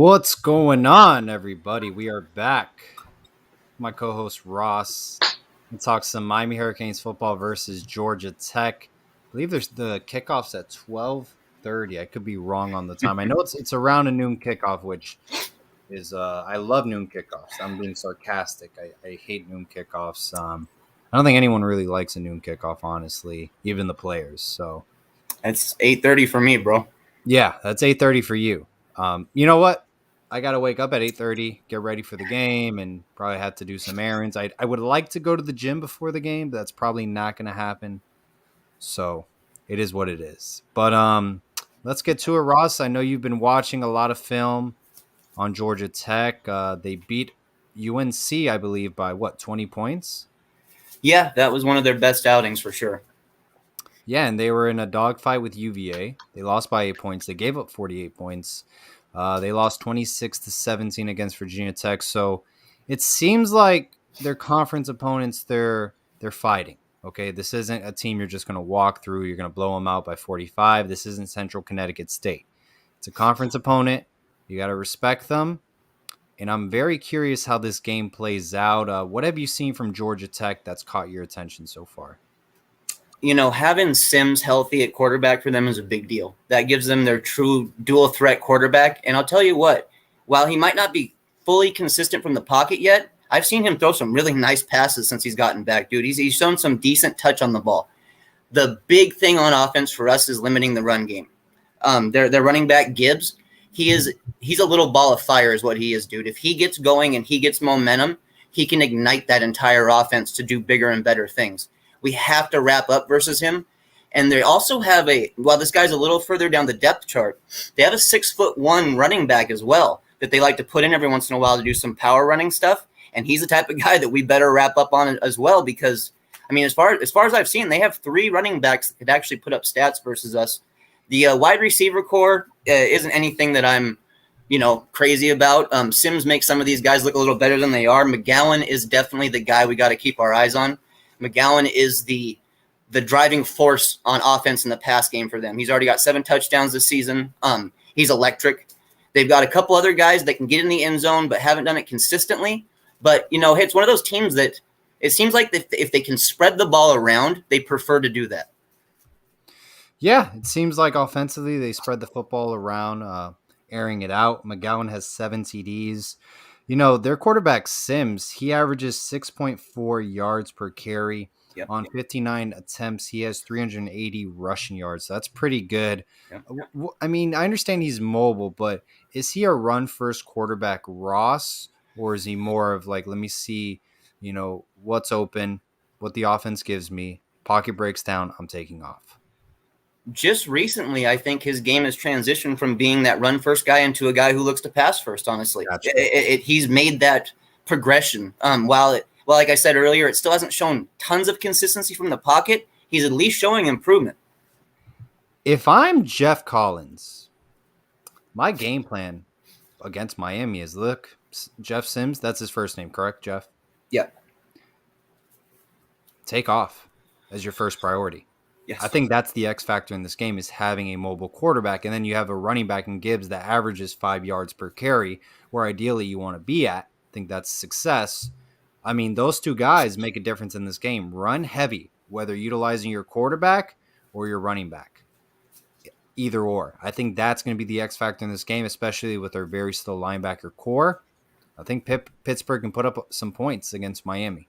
What's going on, everybody? We are back. My co-host Ross. We talk some Miami Hurricanes football versus Georgia Tech. I believe there's the kickoffs at 12:30. I could be wrong on the time. I know it's around a noon kickoff, which is I love noon kickoffs. I'm being sarcastic. I hate noon kickoffs. I don't think anyone really likes a noon kickoff, honestly, even the players. So It's 8:30 for me, bro. yeah, that's 8:30 for you. You know what? I got to wake up at 8:30, get ready for the game, and probably have to do some errands. I would like to go to the gym before the game, but that's probably not going to happen. So it is what it is. But let's get to it, Ross. I know you've been watching a lot of film on Georgia Tech. They beat UNC, I believe, by what, 20 points? Yeah, that was one of their best outings for sure. Yeah, and they were in a dogfight with UVA. They lost by 8 points. They gave up 48 points. They lost 26-17 against Virginia Tech. So it seems like their conference opponents, they're fighting. Okay, this isn't a team you're just going to walk through. You're going to blow them out by 45. This isn't Central Connecticut State. It's a conference opponent. You got to respect them. And I'm very curious how this game plays out. What have you seen from Georgia Tech that's caught your attention so far? You know, having Sims healthy at quarterback for them is a big deal. That gives them their true dual threat quarterback. And I'll tell you what, while he might not be fully consistent from the pocket yet, I've seen him throw some really nice passes since he's gotten back, dude. He's shown some decent touch on the ball. The big thing on offense for us is limiting the run game. Their running back Gibbs, he's a little ball of fire is what he is, dude. If he gets going and he gets momentum, he can ignite that entire offense to do bigger and better things. We have to wrap up versus him. And they also have while this guy's a little further down the depth chart, they have a 6'1" running back as well that they like to put in every once in a while to do some power running stuff. And he's the type of guy that we better wrap up on as well because, I mean, as far as I've seen, they have 3 running backs that could actually put up stats versus us. The wide receiver core isn't anything that I'm, crazy about. Sims makes some of these guys look a little better than they are. McGowan is definitely the guy we got to keep our eyes on. McGowan is the driving force on offense in the pass game for them. He's already got 7 touchdowns this season. He's electric. They've got a couple other guys that can get in the end zone but haven't done it consistently. But, it's one of those teams that it seems like if they can spread the ball around, they prefer to do that. Yeah, it seems like offensively they spread the football around, airing it out. McGowan has 7 TDs. Their quarterback Sims, he averages 6.4 yards per carry. Yep. On 59 attempts, he has 380 rushing yards. So that's pretty good. Yep. I mean, I understand he's mobile, but is he a run-first quarterback, Ross? Or is he more of like, let me see, what's open, what the offense gives me, pocket breaks down, I'm taking off? Just recently, I think his game has transitioned from being that run-first guy into a guy who looks to pass first, honestly. Gotcha. He's made that progression. While like I said earlier, it still hasn't shown tons of consistency from the pocket, he's at least showing improvement. If I'm Jeff Collins, my game plan against Miami is, look, Jeff Sims, that's his first name, correct, Jeff? Yeah. Take off as your first priority. Yes. I think that's the X factor in this game is having a mobile quarterback. And then you have a running back in Gibbs that averages 5 yards per carry, where ideally you want to be at. I think that's success. I mean, those 2 guys make a difference in this game. Run heavy, whether utilizing your quarterback or your running back. Either or. I think that's going to be the X factor in this game, especially with their very slow linebacker core. I think Pittsburgh can put up some points against Miami.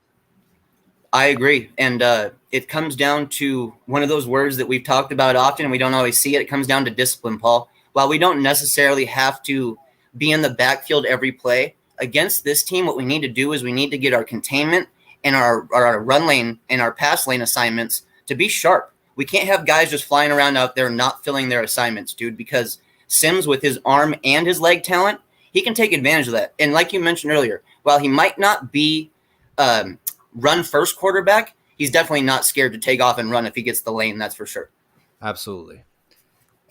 I agree. And it comes down to one of those words that we've talked about often and we don't always see it. It comes down to discipline, Paul. While we don't necessarily have to be in the backfield every play, against this team, what we need to do is we need to get our containment and our run lane and our pass lane assignments to be sharp. We can't have guys just flying around out there not filling their assignments, dude, because Sims with his arm and his leg talent, he can take advantage of that. And like you mentioned earlier, while he might not be run first quarterback, he's definitely not scared to take off and run if he gets the lane. That's for sure. Absolutely.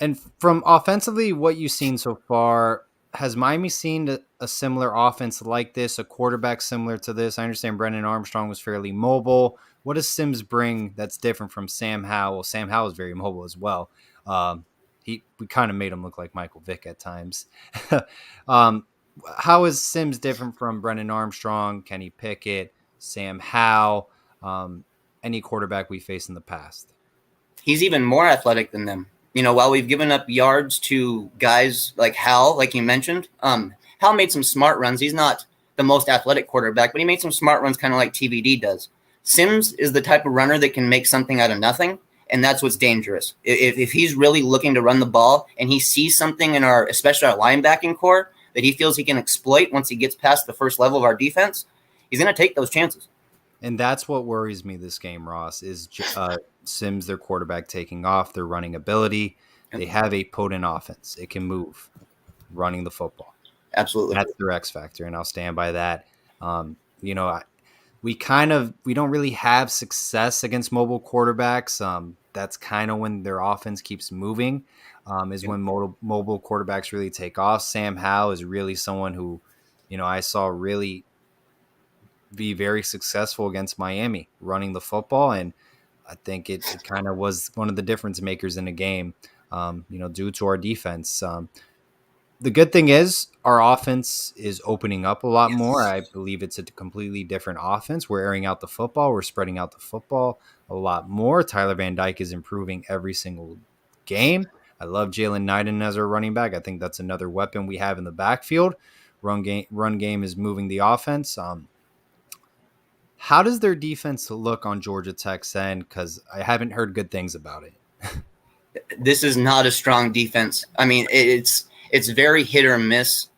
And from offensively, what you've seen so far, has Miami seen a similar offense like this, a quarterback similar to this? I understand Brennan Armstrong was fairly mobile. What does Sims bring that's different from Sam Howell? Sam Howell is very mobile as well. we kind of made him look like Michael Vick at times. um, how is Sims different from Brennan Armstrong, Kenny Pickett, Sam Howell, any quarterback we faced in the past? He's even more athletic than them. While we've given up yards to guys like Hal, like you mentioned, Hal made some smart runs. He's not the most athletic quarterback, but he made some smart runs kind of like TVD does. Sims is the type of runner that can make something out of nothing, and that's what's dangerous. If he's really looking to run the ball and he sees something in especially our linebacking core, that he feels he can exploit once he gets past the first level of our defense, he's going to take those chances. And that's what worries me this game, Ross, is Sims, their quarterback, taking off, their running ability. They have a potent offense. It can move running the football. Absolutely. That's their X factor, and I'll stand by that. We don't really have success against mobile quarterbacks. That's kind of when their offense keeps moving, when mobile quarterbacks really take off. Sam Howell is really someone who, I saw really be very successful against Miami running the football. And I think it kind of was one of the difference makers in the game, due to our defense. The good thing is our offense is opening up a lot more. I believe it's a completely different offense. We're airing out the football. We're spreading out the football a lot more. Tyler Van Dyke is improving every single game. I love Jalen Knighton as our running back. I think that's another weapon we have in the backfield. Run game is moving the offense. How does their defense look on Georgia Tech's end? Because I haven't heard good things about it. This is not a strong defense. I mean, it's very hit or miss,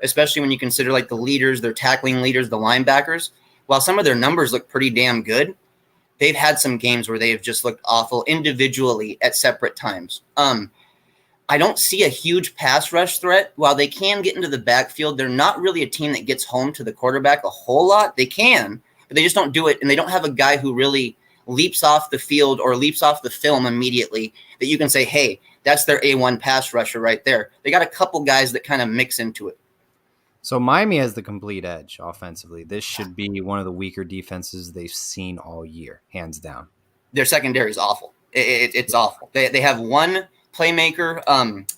especially when you consider like the leaders, their tackling leaders, the linebackers. While some of their numbers look pretty damn good, they've had some games where they have just looked awful individually at separate times. I don't see a huge pass rush threat. While they can get into the backfield, they're not really a team that gets home to the quarterback a whole lot. They can, but they just don't do it, and they don't have a guy who really leaps off the field or leaps off the film immediately that you can say, hey, that's their A1 pass rusher right there. They got a couple guys that kind of mix into it. So Miami has the complete edge offensively. This should be one of the weaker defenses they've seen all year, hands down. Their secondary is awful. It's awful. They have one playmaker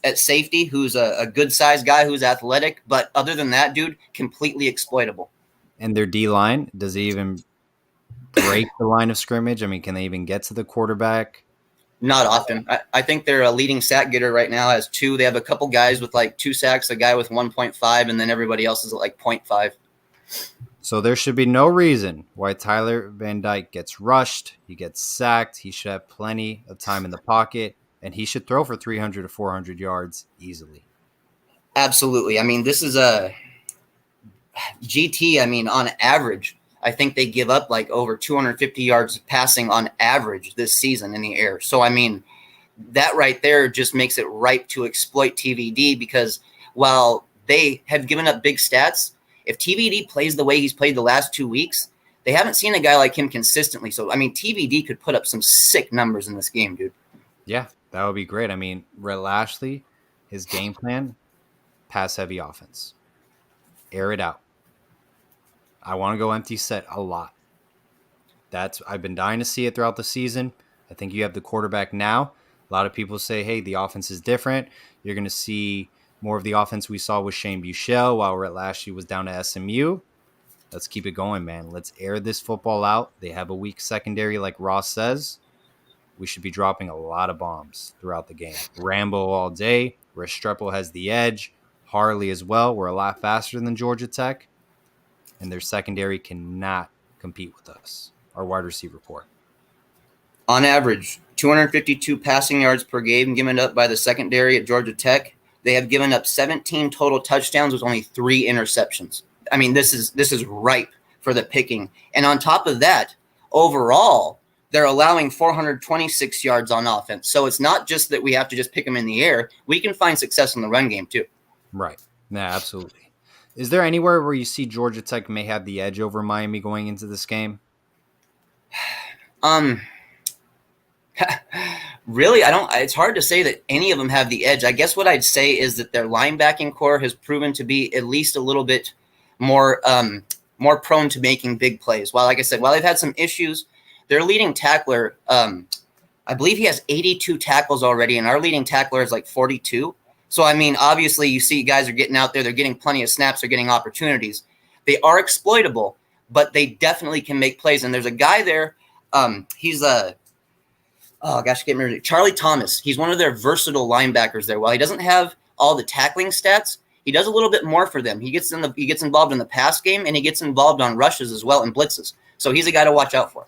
at safety who's a good-sized guy who's athletic, but other than that, dude, completely exploitable. And their D-line, does it even break the line of scrimmage? I mean, can they even get to the quarterback? Not often. I think their leading sack getter right now has 2. They have a couple guys with like 2 sacks, a guy with 1.5, and then everybody else is at like 0.5. So there should be no reason why Tyler Van Dyke gets rushed. He gets sacked. He should have plenty of time in the pocket, and he should throw for 300 to 400 yards easily. Absolutely. I mean, this is a GT. I mean, on average, I think they give up like over 250 yards passing on average this season in the air. So, I mean, that right there just makes it ripe to exploit TVD, because while they have given up big stats, if TVD plays the way he's played the last 2 weeks, they haven't seen a guy like him consistently. So, I mean, TVD could put up some sick numbers in this game, dude. Yeah, that would be great. I mean, Rhett Lashley, his game plan, pass-heavy offense. Air it out. I want to go empty set a lot. I've been dying to see it throughout the season. I think you have the quarterback now. A lot of people say, hey, the offense is different. You're going to see more of the offense we saw with Shane Buechele while Rhett Lashley was down to SMU. Let's keep it going, man. Let's air this football out. They have a weak secondary, like Ross says. We should be dropping a lot of bombs throughout the game. Rambo all day. Restrepo has the edge. Harley as well. We're a lot faster than Georgia Tech. And their secondary cannot compete with us. Our wide receiver core. On average, 252 passing yards per game given up by the secondary at Georgia Tech. They have given up 17 total touchdowns with only 3 interceptions. I mean, this is ripe for the picking. And on top of that, overall, they're allowing 426 yards on offense. So it's not just that we have to just pick them in the air. We can find success in the run game too. Right. Yeah, absolutely. Is there anywhere where you see Georgia Tech may have the edge over Miami going into this game? Really, I don't. It's hard to say that any of them have the edge. I guess what I'd say is that their linebacking core has proven to be at least a little bit more prone to making big plays. While, like I said, while they've had some issues, their leading tackler, I believe he has 82 tackles already, and our leading tackler is like 42. So, I mean, obviously, you see guys are getting out there. They're getting plenty of snaps. They're getting opportunities. They are exploitable, but they definitely can make plays. And there's a guy there. He's a oh gosh, get me Charlie Thomas. He's one of their versatile linebackers there. While he doesn't have all the tackling stats, he does a little bit more for them. He gets involved in the pass game, and he gets involved on rushes as well and blitzes. So he's a guy to watch out for.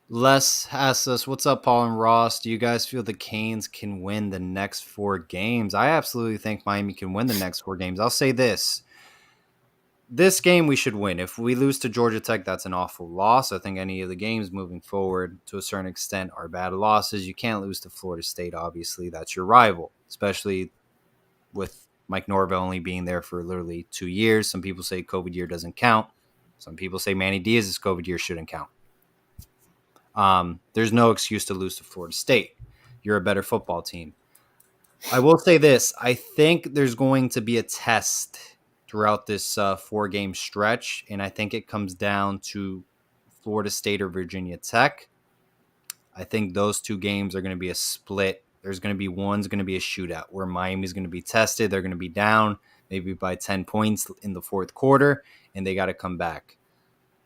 Les asks us, what's up, Paul and Ross? Do you guys feel the Canes can win the next 4 games? I absolutely think Miami can win the next 4 games. I'll say this. This game we should win. If we lose to Georgia Tech, that's an awful loss. I think any of the games moving forward to a certain extent are bad losses. You can't lose to Florida State, obviously. That's your rival, especially with Mike Norvell only being there for literally 2 years. Some people say COVID year doesn't count. Some people say Manny Diaz's COVID year shouldn't count. There's no excuse to lose to Florida State. You're a better football team. I will say this. I think there's going to be a test throughout this 4-game stretch, and I think it comes down to Florida State or Virginia Tech. I think those 2 games are going to be a split. There's going to be one's going to be a shootout where Miami's going to be tested. They're going to be down maybe by 10 points in the fourth quarter, and they got to come back.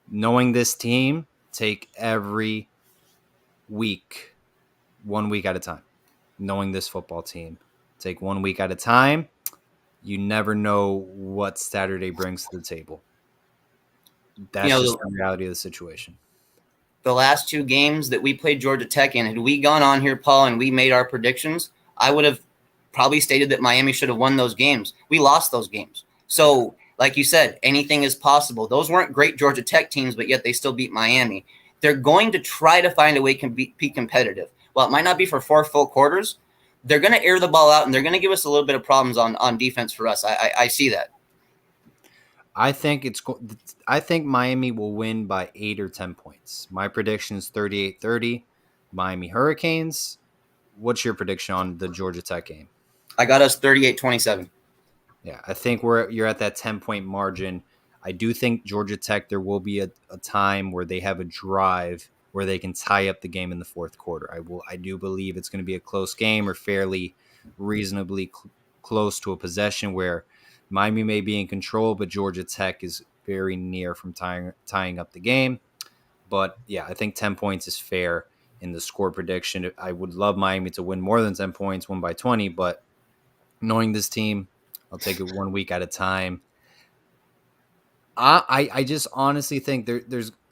Knowing this team, take every week, 1 week at a time. Knowing this football team, take 1 week at a time. You never know what Saturday brings to the table. That's just the reality of the situation. The last 2 games that we played Georgia Tech in, had we gone on here, Paul, and we made our predictions, I would have probably stated that Miami should have won those games. We lost those games. So, like you said, anything is possible. Those weren't great Georgia Tech teams, but yet they still beat Miami. They're going to try to find a way to be competitive. While it might not be for 4 full quarters, they're going to air the ball out, and they're going to give us a little bit of problems on defense for us. I see that. I think Miami will win by 8 or 10 points. My prediction is 38-30, Miami Hurricanes. What's your prediction on the Georgia Tech game? I got us 38-27. Yeah, I think you're at that 10-point margin. I do think Georgia Tech, there will be a time where they have a drive where they can tie up the game in the fourth quarter. I do believe it's going to be a close game or fairly reasonably close to a possession where Miami may be in control, but Georgia Tech is very near from tying up the game. But yeah, I think 10 points is fair in the score prediction. I would love Miami to win more than 10 points, win by 20, but knowing this team, I'll take it 1 week at a time. I just honestly think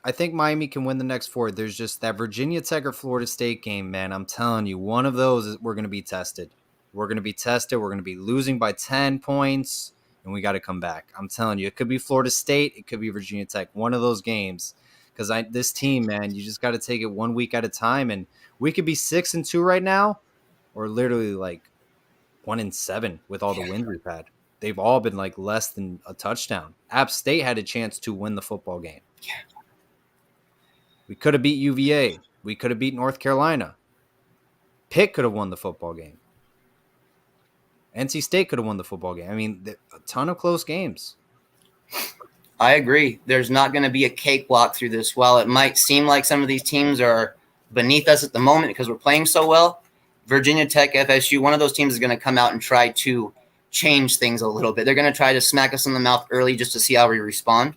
I think Miami can win the next 4. There's just that Virginia Tech or Florida State game, man. I'm telling you, one of those we're going to be tested. We're going to be tested. We're going to be losing by 10 points, and we got to come back. I'm telling you, it could be Florida State. It could be Virginia Tech. One of those games. Because this team, man, you just got to take it 1 week at a time. And we could be 6-2 right now, or literally like 1-7 with all the wins we've had. They've all been like less than a touchdown. App State had a chance to win the football game. Yeah. We could have beat UVA. We could have beat North Carolina. Pitt could have won the football game. NC State could have won the football game. I mean, a ton of close games. I agree. There's not going to be a cakewalk through this. While it might seem like some of these teams are beneath us at the moment because we're playing so well, Virginia Tech, FSU, one of those teams is going to come out and try to change things a little bit. They're going to try to smack us in the mouth early just to see how we respond.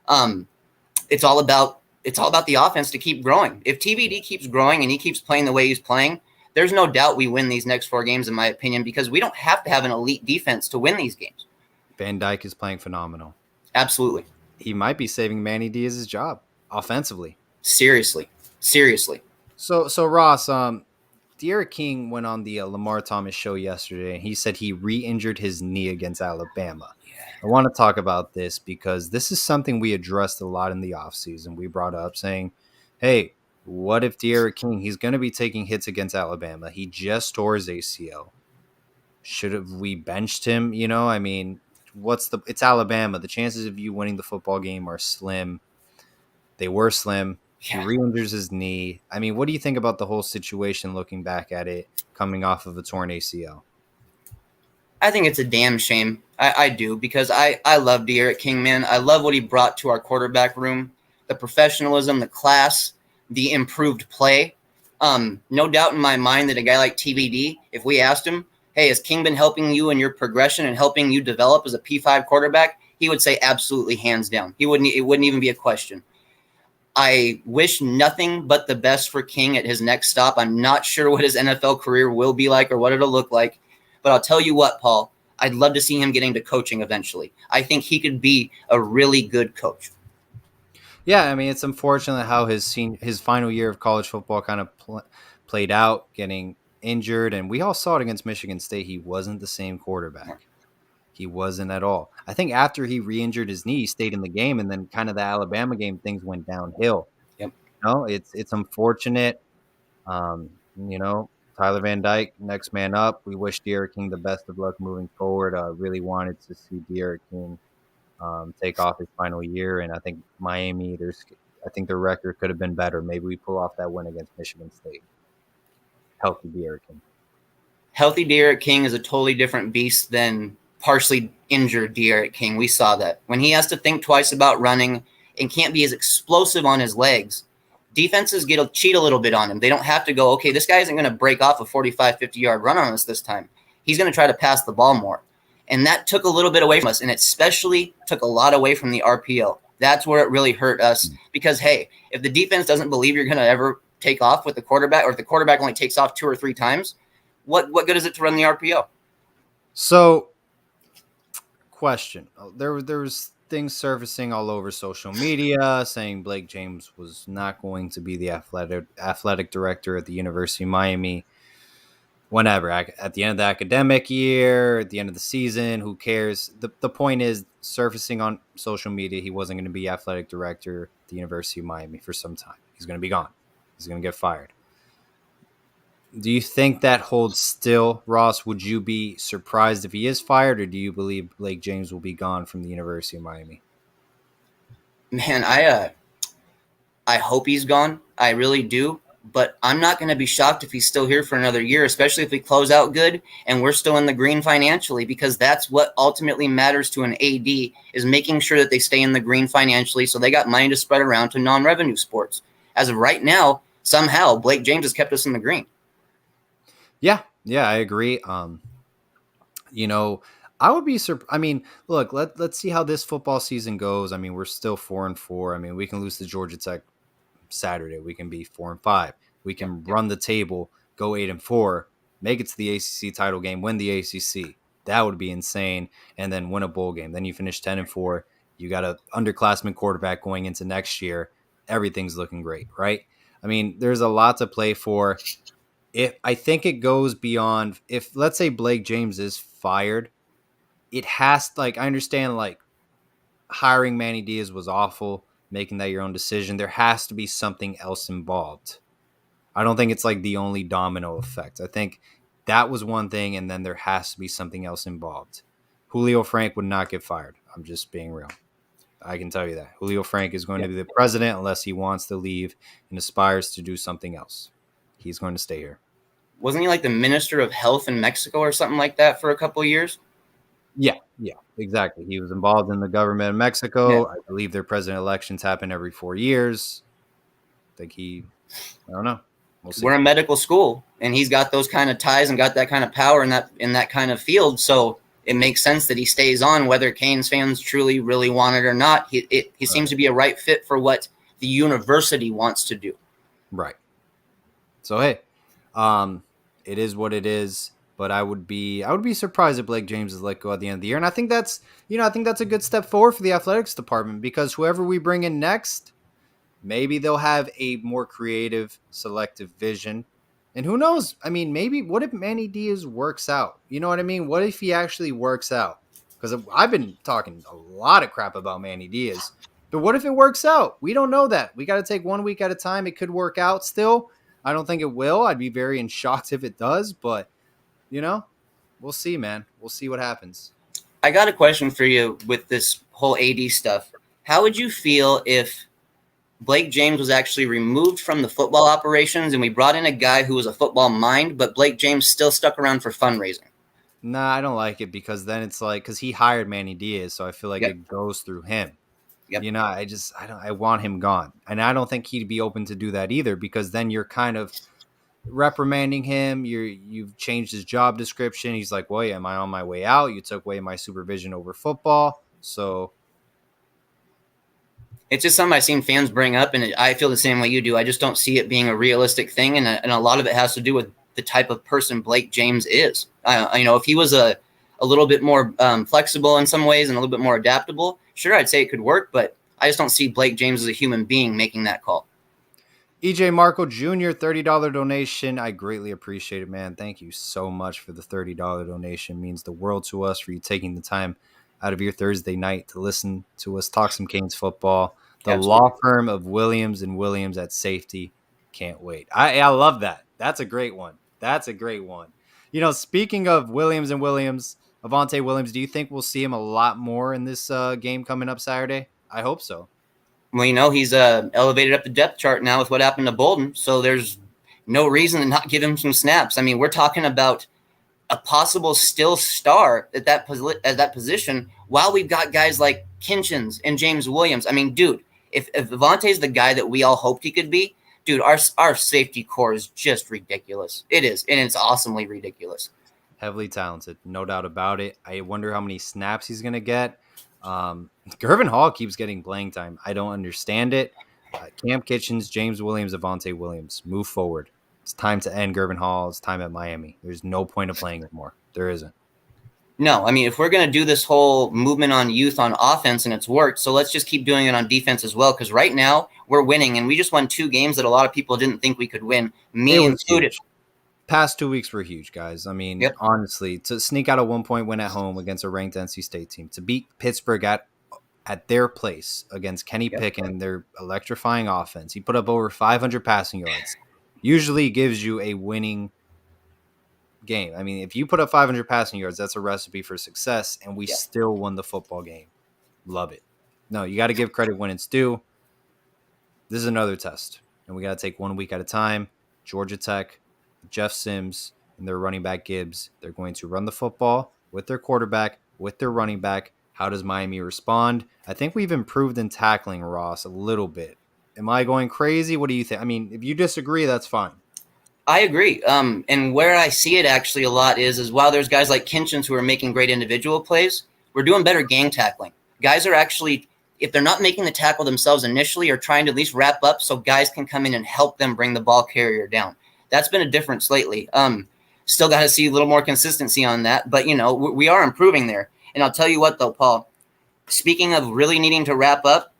It's all about the offense to keep growing. If TBD keeps growing and he keeps playing the way he's playing, there's no doubt we win these next 4 games, in my opinion, because we don't have to have an elite defense to win these games. Van Dyke is playing phenomenal. Absolutely. He might be saving Manny Diaz's job offensively. Seriously. So Ross, D'Eriq King went on the Lamar Thomas show yesterday, and he said he re-injured his knee against Alabama. Yeah. I want to talk about this because this is something we addressed a lot in the offseason. We brought up saying, hey, what if D'Eriq King, he's going to be taking hits against Alabama. He just tore his ACL. Should have we benched him? You know, I mean, it's Alabama. The chances of you winning the football game are slim. They were slim. Yeah. He re-injures his knee. I mean, what do you think about the whole situation looking back at it, coming off of a torn ACL? I think it's a damn shame. I do, because I love D'Eriq King, man. I love what he brought to our quarterback room, the professionalism, the class. the improved play. No doubt in my mind that a guy like TBD, if we asked him, hey, has King been helping you in your progression and helping you develop as a P5 quarterback? He would say absolutely, hands down. It wouldn't even be a question. I wish nothing but the best for King at his next stop. I'm not sure what his NFL career will be like or what it'll look like. But I'll tell you what, Paul, I'd love to see him getting to coaching eventually. I think he could be a really good coach. Yeah, I mean, it's unfortunate how his final year of college football kind of played out, getting injured. And we all saw it against Michigan State. He wasn't the same quarterback. He wasn't at all. I think after he re-injured his knee, he stayed in the game, and then kind of the Alabama game, things went downhill. Yep. It's unfortunate. Tyler Van Dyke, next man up. We wish D'Eriq King the best of luck moving forward. Really wanted to see D'Eriq King take off his final year, and I think Miami. I think their record could have been better. Maybe we pull off that win against Michigan State. Healthy D'Eriq King. Healthy D'Eriq King is a totally different beast than partially injured D'Eriq King. We saw that when he has to think twice about running and can't be as explosive on his legs. Defenses cheat a little bit on him. They don't have to go, okay, this guy isn't going to break off a 45, 50-yard run on us this time. He's going to try to pass the ball more. And that took a little bit away from us, and it especially took a lot away from the RPO. That's where it really hurt us because, hey, if the defense doesn't believe you're going to ever take off with the quarterback, or if the quarterback only takes off 2 or 3 times, what good is it to run the RPO? So, question. There was things surfacing all over social media saying Blake James was not going to be the athletic director at the University of Miami. Whenever, at the end of the academic year, at the end of the season, who cares? The point is, surfacing on social media, he wasn't going to be athletic director at the University of Miami for some time. He's going to be gone. He's going to get fired. Do you think that holds still, Ross? Would you be surprised if he is fired, or do you believe Blake James will be gone from the University of Miami? Man, I hope he's gone. I really do. But I'm not going to be shocked if he's still here for another year, especially if we close out good and we're still in the green financially, because that's what ultimately matters to an AD, is making sure that they stay in the green financially so they got money to spread around to non-revenue sports. As of right now, somehow Blake James has kept us in the green. Yeah, I agree. I would be surprised. I mean, look, let's see how this football season goes. I mean, we're still 4-4. I mean, we can lose to Georgia Tech Saturday. We can be 4-5. We can run the table, go 8-4, make it to the ACC title game, win the ACC. That would be insane. And then win a bowl game. Then you finish 10-4. You got an underclassman quarterback going into next year. Everything's looking great, right? I mean, there's a lot to play for. I think it goes beyond, if let's say Blake James is fired, it has, I understand, hiring Manny Diaz was awful, making that your own decision. There has to be something else involved. I don't think it's the only domino effect. I think that was one thing, and then there has to be something else involved. Julio Frank would not get fired. I'm just being real. I can tell you that. Julio Frank is going to be the president unless he wants to leave and aspires to do something else. He's going to stay here. Wasn't he the minister of health in Mexico or something like that for a couple of years? Yeah, exactly. He was involved in the government of Mexico. I believe their president elections happen every 4 years. I don't know. We'll see. We're a medical school, and he's got those kind of ties and got that kind of power in that kind of field. So it makes sense that he stays on, whether Canes fans truly really want it or not. He seems to be a right fit for what the university wants to do. Right. So, hey, it is what it is. But I would be surprised if Blake James is let go at the end of the year. And I think that's a good step forward for the athletics department, because whoever we bring in next, maybe they'll have a more creative, selective vision. And who knows? I mean, maybe what if Manny Diaz works out? You know what I mean? What if he actually works out? Because I've been talking a lot of crap about Manny Diaz. But what if it works out? We don't know that. We got to take 1 week at a time. It could work out still. I don't think it will. I'd be very shocked if it does, but we'll see, man. We'll see what happens. I got a question for you with this whole AD stuff. How would you feel if Blake James was actually removed from the football operations and we brought in a guy who was a football mind, but Blake James still stuck around for fundraising? Nah, I don't like it, because then it's because he hired Manny Diaz, so I feel like it goes through him. Yep. You know, I want him gone. And I don't think he'd be open to do that either, because then you're kind of reprimanding him. You've changed his job description. He's like, well, yeah, am I on my way out? You took away my supervision over football. So It's just something I've seen fans bring up, and I feel the same way you do. I just don't see it being a realistic thing, and a lot of it has to do with the type of person Blake James is. If he was a little bit more flexible in some ways and a little bit more adaptable, sure, I'd say it could work, but I just don't see Blake James as a human being making that call. EJ Marco Jr., $30 donation. I greatly appreciate it, man. Thank you so much for the $30 donation. It means the world to us for you taking the time out of your Thursday night to listen to us talk some Canes football. The Absolutely. law firm of Williams and Williams at safety. Can't wait. I love that. That's a great one. That's a great one. You know, speaking of Williams and Williams, Avante Williams, do you think we'll see him a lot more in this game coming up Saturday? I hope so. Well, he's elevated up the depth chart now with what happened to Bolden, so there's no reason to not give him some snaps. I mean, we're talking about a possible still star at that position while we've got guys like Kinchins and James Williams. I mean, dude, if Avante's the guy that we all hoped he could be, dude, our safety core is just ridiculous. It is, and it's awesomely ridiculous. Heavily talented, no doubt about it. I wonder how many snaps he's going to get. Gervin Hall keeps getting playing time. I don't understand it. Cam Kitchens, James Williams, Avante Williams, move forward. It's time to end Gervin Hall. It's time at Miami. There's no point of playing it more. There isn't. No, I mean, if we're going to do this whole movement on youth on offense and it's worked, so let's just keep doing it on defense as well, because right now we're winning, and we just won 2 games that a lot of people didn't think we could win, me included. Past 2 weeks were huge, guys. I mean, Yep. Honestly, to sneak out a 1-point win at home against a ranked NC State team, to beat Pittsburgh at their place against Kenny Pickett, their electrifying offense. He put up over 500 passing yards. Usually gives you a winning game. I mean, if you put up 500 passing yards, that's a recipe for success, and we still won the football game. Love it. No, you got to give credit when it's due. This is another test, and we got to take 1 week at a time. Georgia Tech, Jeff Sims, and their running back Gibbs, they're going to run the football with their quarterback, with their running back. How does Miami respond? I think we've improved in tackling, Ross, a little bit. Am I going crazy? What do you think? I mean, if you disagree, that's fine. I agree. And where I see it actually a lot is while there's guys like Kinchins who are making great individual plays, we're doing better gang tackling. Guys are actually, if they're not making the tackle themselves initially, are trying to at least wrap up so guys can come in and help them bring the ball carrier down. That's been a difference lately. Still got to see a little more consistency on that, but, we are improving there. And I'll tell you what, though, Paul, speaking of really needing to wrap up,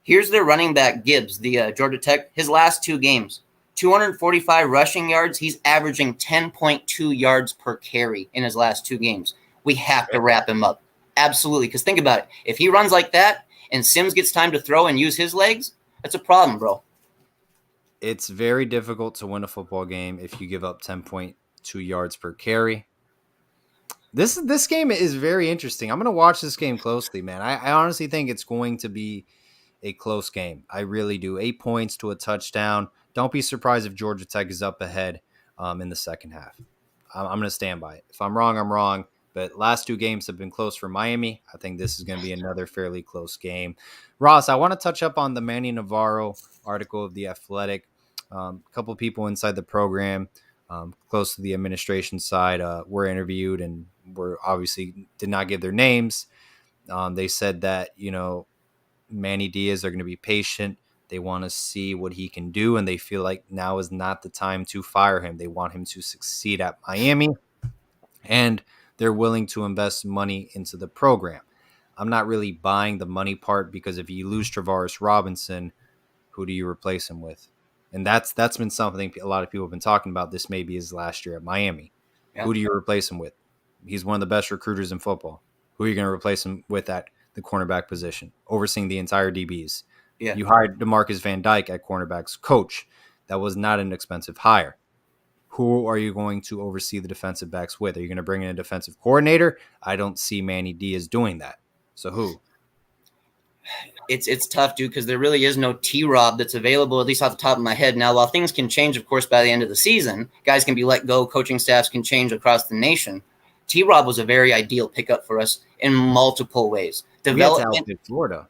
here's their running back, Gibbs, the Georgia Tech, his last 2 games. 245 rushing yards. He's averaging 10.2 yards per carry in his last 2 games. We have to wrap him up. Absolutely. Because think about it. If he runs like that and Sims gets time to throw and use his legs, that's a problem, bro. It's very difficult to win a football game if you give up 10.2 yards per carry. This game is very interesting. I'm going to watch this game closely, man. I honestly think it's going to be a close game. I really do. 8 points to a touchdown. Don't be surprised if Georgia Tech is up ahead in the second half. I'm going to stand by it. If I'm wrong, I'm wrong. But last 2 games have been close for Miami. I think this is going to be another fairly close game. Ross, I want to touch up on the Manny Navarro article of The Athletic. A couple of people inside the program, close to the administration side, were interviewed and were obviously did not give their names. They said that, Manny Diaz are going to be patient. They want to see what he can do, and they feel like now is not the time to fire him. They want him to succeed at Miami, and they're willing to invest money into the program. I'm not really buying the money part, because if you lose Travaris Robinson, who do you replace him with? And that's been something a lot of people have been talking about. This may be his last year at Miami. Yeah. Who do you replace him with? He's one of the best recruiters in football. Who are you going to replace him with at the cornerback position, overseeing the entire DBs? Yeah. You hired DeMarcus Van Dyke at cornerbacks coach. That was not an expensive hire. Who are you going to oversee the defensive backs with? Are you going to bring in a defensive coordinator? I don't see Manny Diaz doing that. So who? It's tough, dude, because there really is no T-Rob that's available, at least off the top of my head. Now, while things can change, of course, by the end of the season, guys can be let go, coaching staffs can change across the nation. T-Rob was a very ideal pickup for us in multiple ways. Development, Florida.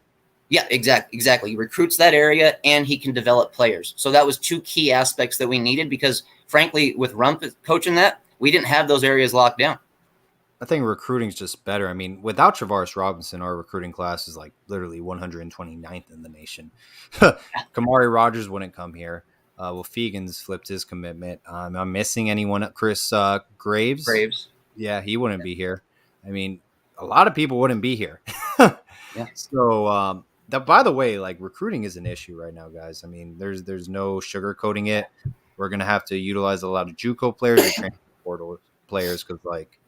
Yeah, exactly. He recruits that area and he can develop players. So that was two key aspects that we needed because, frankly, with Rump coaching that, we didn't have those areas locked down. I think recruiting is just better. I mean, without Travaris Robinson, our recruiting class is like literally 129th in the nation. Kamari Rogers wouldn't come here. Well, Fegans flipped his commitment. I'm missing anyone. Chris Graves. Braves. Yeah, he wouldn't be here. I mean, a lot of people wouldn't be here. Yeah. So, that, by the way, like recruiting is an issue right now, guys. I mean, there's no sugarcoating it. We're gonna have to utilize a lot of JUCO players or transfer portal players because, like,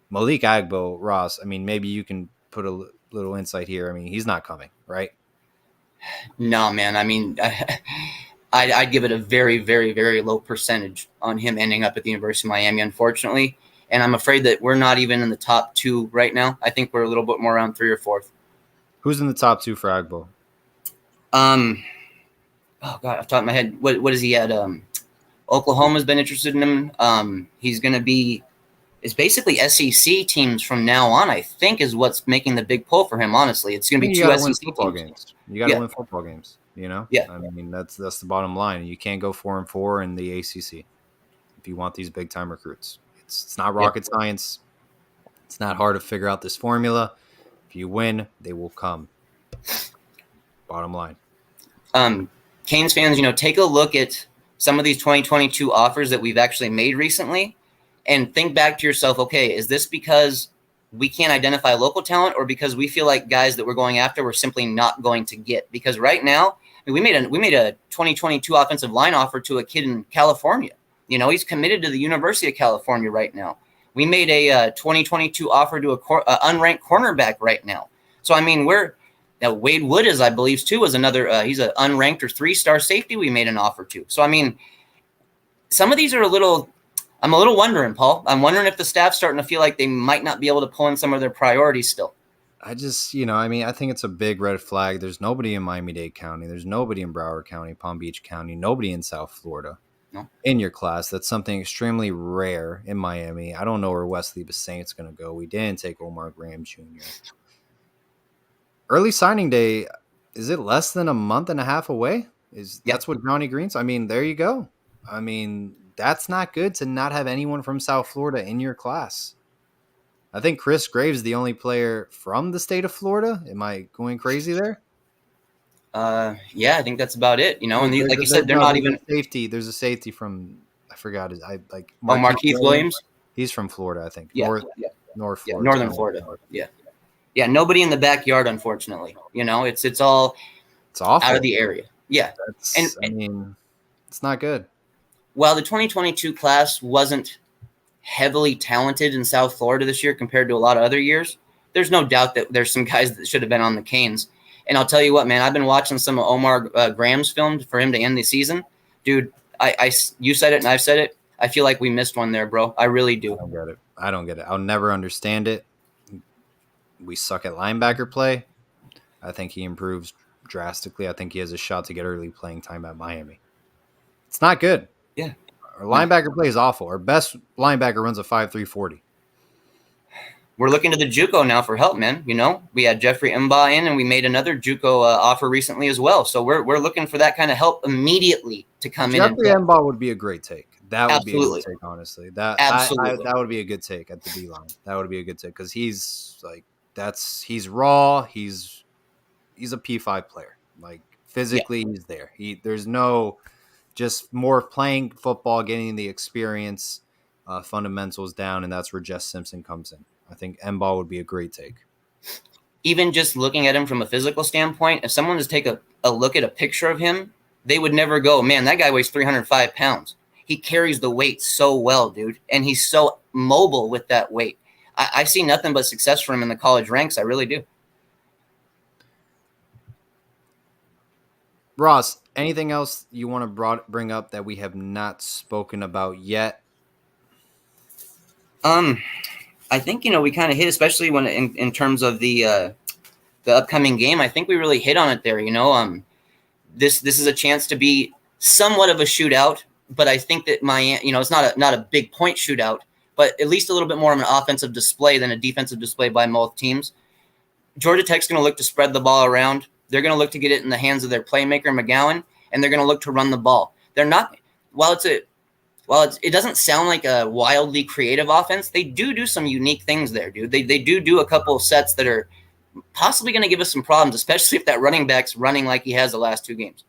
Malik Agbo, Ross, I mean, maybe you can put a little insight here. I mean, he's not coming, right? No, man. I mean, I'd give it a very, very, very low percentage on him ending up at the University of Miami, unfortunately. And I'm afraid that we're not even in the top 2 right now. I think we're a little bit more around 3 or 4th. Who's in the top 2 for Agbo? Oh, God, off the top of my head, what is he at? Oklahoma's been interested in him. He's going to be – it's basically SEC teams from now on, I think, is what's making the big pull for him, honestly. It's going to be 2 SEC football teams. Games. You got to win football games, you know? Yeah. I mean, that's the bottom line. You can't go 4-4 in the ACC if you want these big-time recruits. It's not rocket science. It's not hard to figure out this formula. If you win, they will come. Bottom line. Canes fans, take a look at some of these 2022 offers that we've actually made recently and think back to yourself, okay, is this because we can't identify local talent or because we feel like guys that we're going after we're simply not going to get? Because right now, we made a 2022 offensive line offer to a kid in California. He's committed to the University of California right now. We made a 2022 offer to a unranked cornerback right now. So, I mean, Wade Wood is, I believe, too, is another he's an unranked or 3-star safety we made an offer to. So, I mean, some of these are I'm a little wondering, Paul. I'm wondering if the staff's starting to feel like they might not be able to pull in some of their priorities still. I just, I think it's a big red flag. There's nobody in Miami-Dade County. There's nobody in Broward County, Palm Beach County, nobody in South Florida. No. In your class. That's something extremely rare in Miami. I don't know where Wesley Bissaint's going to go. We didn't take Omar Graham Jr. Early signing day, is it less than a month and a half away? That's what Johnny Green's? I mean, there you go. I mean, that's not good to not have anyone from South Florida in your class. I think Chris Graves is the only player from the state of Florida. Am I going crazy there? Yeah, I think that's about it. And like you said, they're not even safety. There's a safety from Marquise Williams. He's from Florida, I think. Yeah, North Florida. Yeah, Northern Florida. Yeah. Nobody in the backyard, unfortunately. It's all awful out of the area. Yeah, I mean, it's not good. While the 2022 class wasn't heavily talented in South Florida this year compared to a lot of other years, there's no doubt that there's some guys that should have been on the Canes. And I'll tell you what, man, I've been watching some of Omar Graham's filmed for him to end the season. Dude, you said it and I've said it. I feel like we missed one there, bro. I really do. I don't get it. I'll never understand it. We suck at linebacker play. I think he improves drastically. I think he has a shot to get early playing time at Miami. It's not good. Yeah. Our linebacker play is awful. Our best linebacker runs a 5.3 40. We're looking to the JUCO now for help, man. We had Jeffrey Mba in, and we made another JUCO offer recently as well. So we're looking for that kind of help immediately to come in. Jeffrey Mba would be a great take. That would Absolutely. be a good take, honestly. Absolutely. That would be a good take at the D line. That would be a good take because he's raw. He's a P5 player. Like physically, he's there. There's no just more playing football, getting the experience, fundamentals down, and that's where Jess Simpson comes in. I think Mba would be a great take. Even just looking at him from a physical standpoint, if someone was to take a look at a picture of him, they would never go, man, that guy weighs 305 pounds. He carries the weight so well, dude, and he's so mobile with that weight. I see nothing but success for him in the college ranks. I really do. Ross, anything else you want to bring up that we have not spoken about yet? I think, we kind of hit, especially when in terms of the upcoming game, I think we really hit on it there. This is a chance to be somewhat of a shootout, but I think that it's not a big point shootout, but at least a little bit more of an offensive display than a defensive display by both teams. Georgia Tech's going to look to spread the ball around. They're going to look to get it in the hands of their playmaker, McGowan, and they're going to look to run the ball. They're not – while it doesn't sound like a wildly creative offense, they do some unique things there, dude. They do a couple of sets that are possibly going to give us some problems, especially if that running back's running like he has the last 2 games.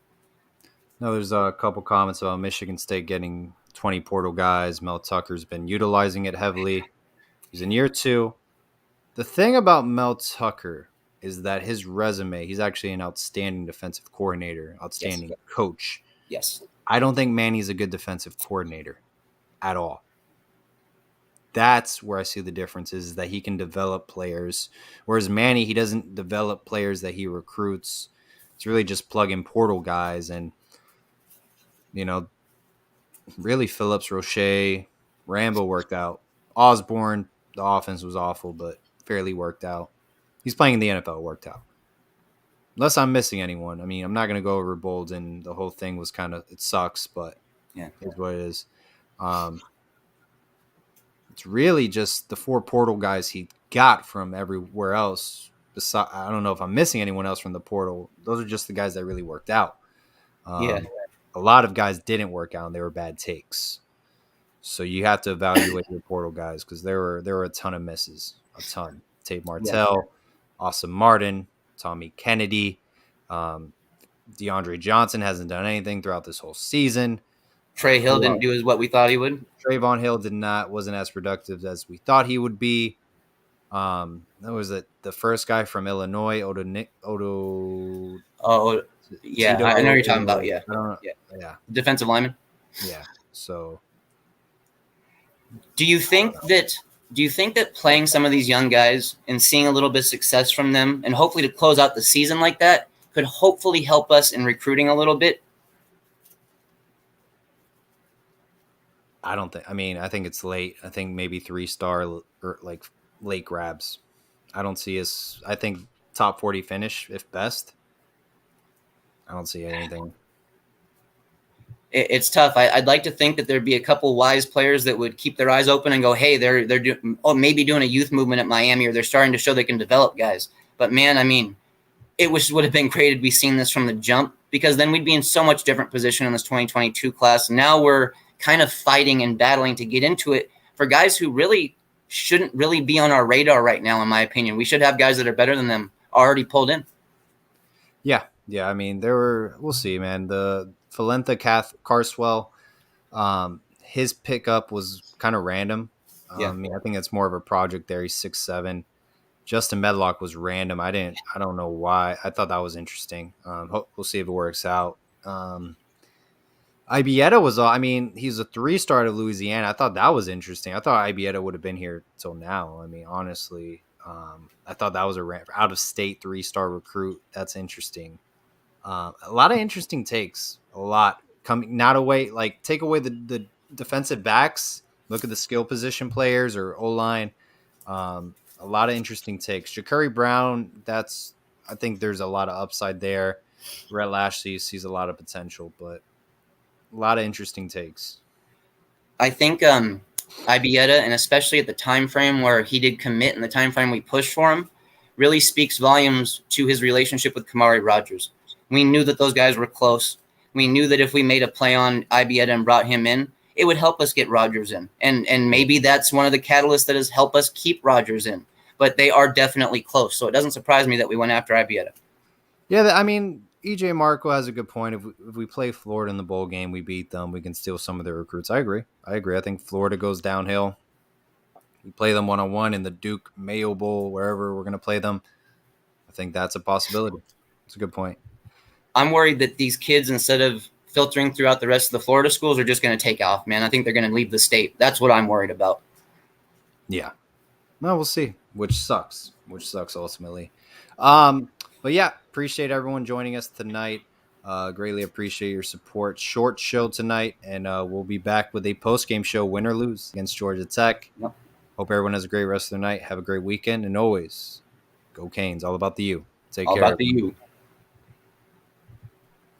No, there's a couple comments about Michigan State getting 20 portal guys. Mel Tucker's been utilizing it heavily. He's in year 2. The thing about Mel Tucker is that his resume, he's actually an outstanding defensive coordinator, outstanding coach. Yes. I don't think Manny's a good defensive coordinator at all. That's where I see the difference is that he can develop players. Whereas Manny, he doesn't develop players that he recruits. It's really just plug in portal guys. And, you know, really Phillips, Roche, Rambo worked out. Osborne, the offense was awful, but fairly worked out. He's playing in the NFL, worked out. Unless I'm missing anyone. I mean, I'm not going to go over Bolden. The whole thing was kind of – it sucks, but yeah, it's what it is. It's really just the 4 portal guys he got from everywhere else. I don't know if I'm missing anyone else from the portal. Those are just the guys that really worked out. A lot of guys didn't work out, and they were bad takes. So you have to evaluate your portal guys because there were a ton of misses, a ton. Tate Martell, Austin Martin, Tommy Kennedy, DeAndre Johnson hasn't done anything throughout this whole season. Trey Hill didn't do what we thought he would. Trayvon Hill wasn't as productive as we thought he would be. That was the first guy from Illinois, Odo. Oh, yeah, I know what you're talking about. Yeah, yeah, defensive lineman. Yeah. So, do you think that playing some of these young guys and seeing a little bit of success from them, and hopefully to close out the season like that, could hopefully help us in recruiting a little bit? I think it's late. I think maybe 3-star or like late grabs. I don't see us. I think top 40 finish if best. I don't see anything. It's tough. I'd like to think that there'd be a couple wise players that would keep their eyes open and go, hey, they're maybe doing a youth movement at Miami, or they're starting to show they can develop guys. But man, I mean, it would have been great if we seen this from the jump, because then we'd be in so much different position in this 2022 class. Now we're kind of fighting and battling to get into it for guys who really shouldn't really be on our radar right now, in my opinion. We should have guys that are better than them already pulled in. Yeah. I mean, we'll see, man. The Valenta Carswell, his pickup was kind of random. I mean, I think it's more of a project there. He's 6'7". Justin Medlock was random. I don't know why. I thought that was interesting. We'll see if it works out. Ibieta he's a 3-star to Louisiana. I thought that was interesting. I thought Ibieta would have been here till now. I mean, honestly, I thought that was a out-of-state 3-star recruit. That's interesting. A lot of interesting takes. A lot coming not away. Like take away the defensive backs. Look at the skill position players or O-line. A lot of interesting takes. Ja'Carri Brown. I think there's a lot of upside there. Rhett Lashley sees a lot of potential, but a lot of interesting takes. I think Ibieta, and especially at the time frame where he did commit and the time frame we pushed for him, really speaks volumes to his relationship with Kamari Rogers. We knew that those guys were close. We knew that if we made a play on Ibieta and brought him in, it would help us get Rogers in. And maybe that's one of the catalysts that has helped us keep Rogers in. But they are definitely close, so it doesn't surprise me that we went after Ibieta. Yeah, I mean, EJ Marco has a good point. If we play Florida in the bowl game, we beat them, we can steal some of their recruits. I agree. I think Florida goes downhill. We play them one-on-one in the Duke Mayo Bowl, wherever we're going to play them. I think that's a possibility. It's a good point. I'm worried that these kids, instead of filtering throughout the rest of the Florida schools, are just going to take off, man. I think they're going to leave the state. That's what I'm worried about. Yeah. Well, we'll see, which sucks ultimately. But yeah, appreciate everyone joining us tonight. Greatly appreciate your support. Short show tonight, and we'll be back with a post-game show, win or lose, against Georgia Tech. Yep. Hope everyone has a great rest of their night. Have a great weekend, and always, go Canes. All about the U. Take care. All about the U.